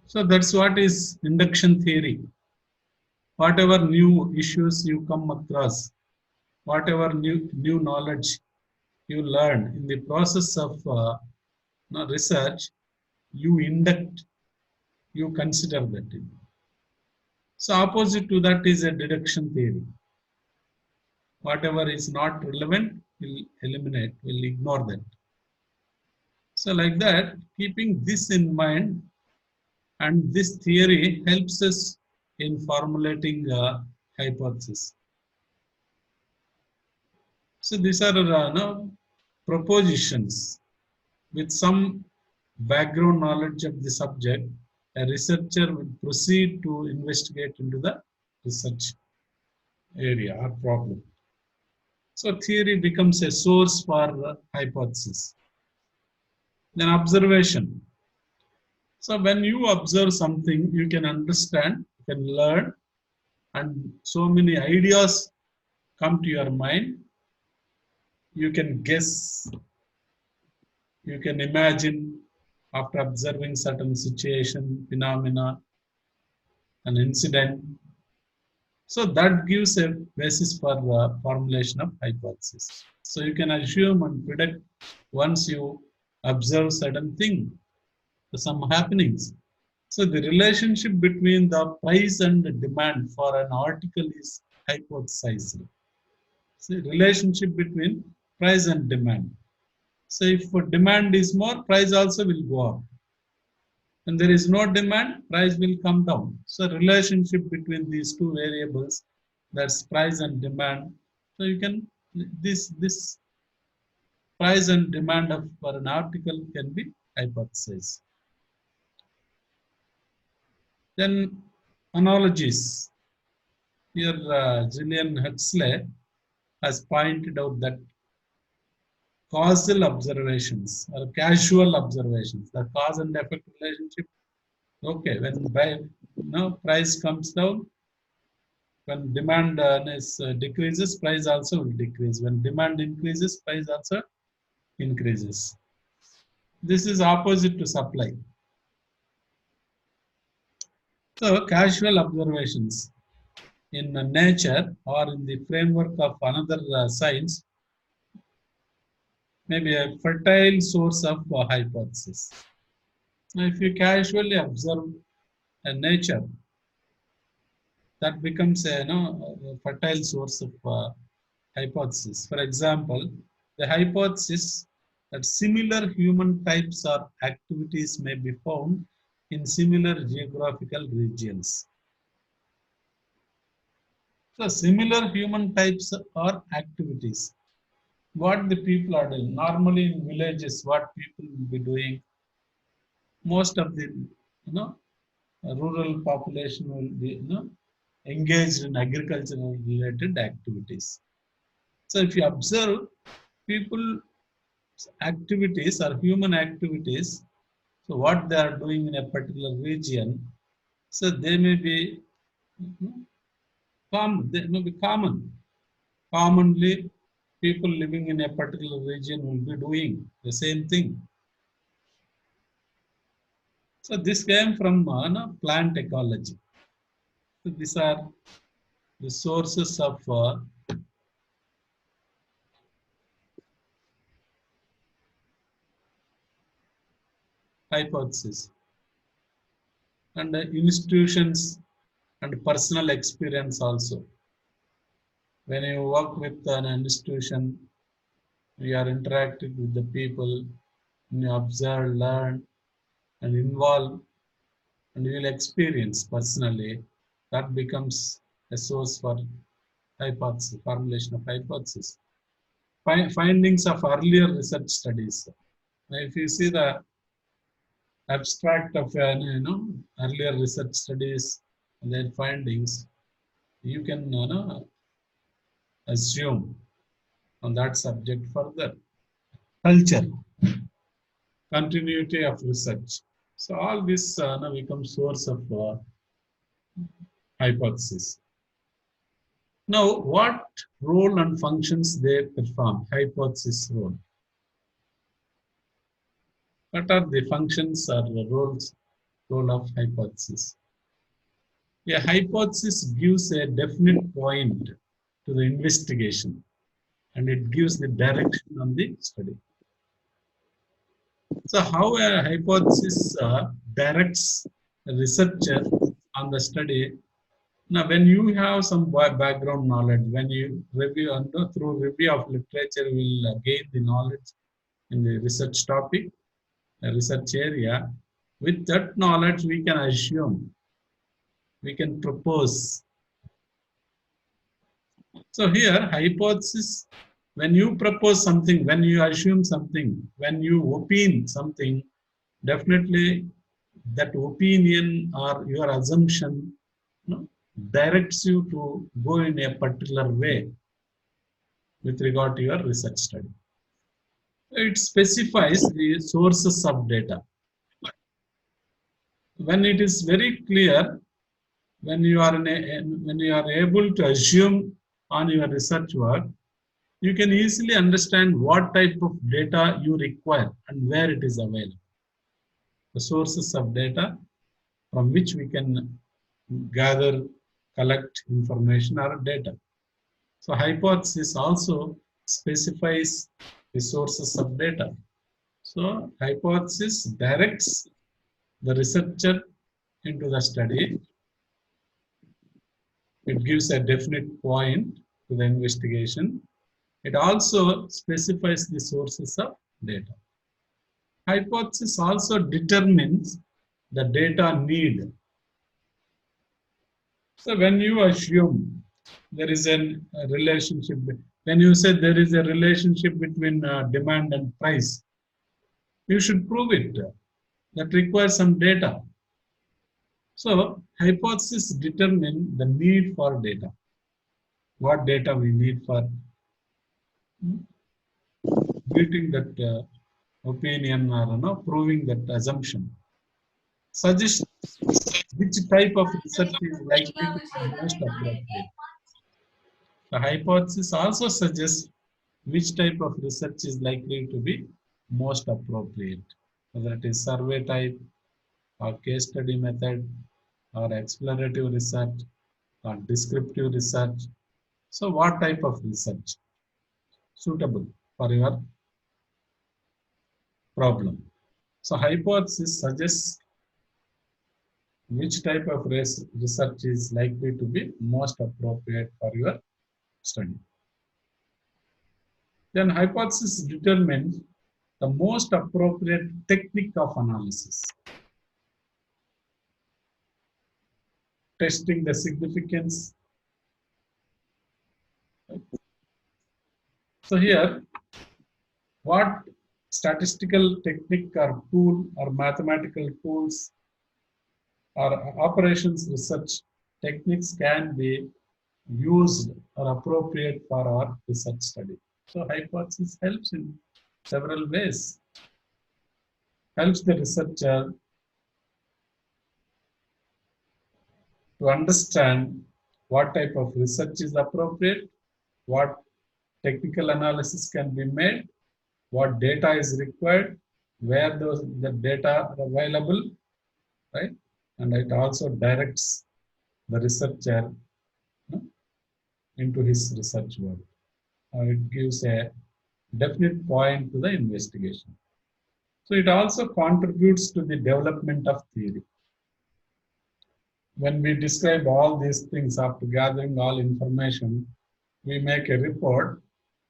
So that's what is induction theory. Whatever new issues you come across, whatever new knowledge you learn in the process of research, you induct, you consider that. So opposite to that is a deduction theory. Whatever is not relevant, will eliminate, will ignore that. So like that, keeping this in mind, and this theory helps us in formulating a hypothesis. So these are no, propositions. With some background knowledge of the subject, a researcher will proceed to investigate into the research area or problem. So theory becomes a source for hypothesis. Then observation. So when you observe something, you can understand, you can learn, and so many ideas come to your mind. You can guess, you can imagine after observing certain situation, phenomena, an incident. So that gives a basis for the formulation of hypothesis. So you can assume and predict once you observe certain thing, some happenings. So the relationship between the price and the demand for an article is hypothesized. So relationship between price and demand. So if demand is more, price also will go up. When there is no demand, price will come down. So relationship between these two variables, that's price and demand. So you can this price and demand of for an article can be hypothesized. Then analogies. Here Julian Huxley has pointed out that causal observations or casual observations, the cause and effect relationship. Okay, when price comes down, when demand decreases, price also will decrease. When demand increases, price also increases. This is opposite to supply. So casual observations in nature or in the framework of another science may be a fertile source of hypothesis. Now, if you casually observe nature, that becomes a fertile source of hypothesis. For example, the hypothesis that similar human types or activities may be found in similar geographical regions. So similar human types or activities. What the people are doing. Normally in villages, what people will be doing, most of the rural population will be engaged in agricultural related activities. So if you observe people activities or human activities, so what they are doing in a particular region, so they may be common. They may be common. Commonly, people living in a particular region will be doing the same thing. So this came from plant ecology. So these are the sources of hypothesis. And institutions and personal experience also. When you work with an institution, you are interacting with the people, and you observe, learn, and involve, and you will experience personally. That becomes a source for hypothesis, formulation of hypothesis. Findings of earlier research studies. Now, if you see the abstract of earlier research studies and their findings, you can assume on that subject further. Culture, continuity of research. So all this becomes source of hypothesis. Now, what role and functions they perform? Hypothesis role. What are the functions or the roles role of hypothesis. A hypothesis gives a definite point to the investigation and it gives the direction on the study. So how a hypothesis directs a researcher on the study. Now, when you have some background knowledge, when you review through review of literature, you will gain the knowledge in the research topic, a research area. With that knowledge, we can assume, we can propose. So here, hypothesis, when you propose something, when you assume something, when you opine something, definitely that opinion or your assumption, you know, directs you to go in a particular way with regard to your research study. It specifies the sources of data. When it is very clear, when you are when you are able to assume on your research work, you can easily understand what type of data you require and where it is available. The sources of data from which we can gather, collect information or data. So hypothesis also specifies the sources of data. So hypothesis directs the researcher into the study. It gives a definite point to the investigation. It also specifies the sources of data. Hypothesis also determines the data need. So when you assume there is a relationship, when you say there is a relationship between demand and price, you should prove it. That requires some data. So hypothesis determine the need for data. What data we need for meeting that opinion or proving that assumption. Suggest which type of research is likely to be most appropriate. The hypothesis also suggests which type of research is likely to be most appropriate, whether it is survey type or case study method or explorative research or descriptive research. So what type of research suitable for your problem? So hypothesis suggests which type of research is likely to be most appropriate for your study. Then hypothesis determines the most appropriate technique of analysis. Testing the significance. So here, what statistical technique or tool or mathematical tools or operations research techniques can be used or appropriate for our research study. So hypothesis helps in several ways. Helps the researcher to understand what type of research is appropriate, what technical analysis can be made, what data is required, where the data are available, right? And it also directs the researcher into his research work. It gives a definite point to the investigation. So it also contributes to the development of theory. When we describe all these things after gathering all information, we make a report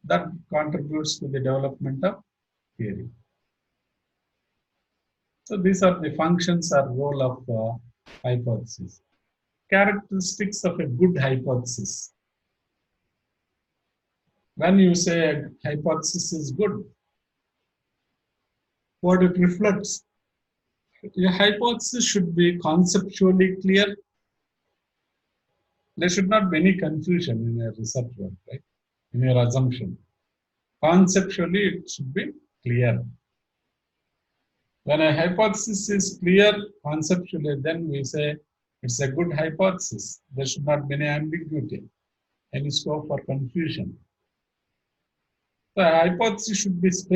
that contributes to the development of theory. So these are the functions or role of hypothesis. Characteristics of a good hypothesis. When you say a hypothesis is good, what it reflects? Your hypothesis should be conceptually clear. There should not be any confusion in your research work, right? In your assumption. Conceptually, it should be clear. When a hypothesis is clear conceptually, then we say it's a good hypothesis. There should not be any ambiguity, any scope for confusion. The hypothesis should be specific.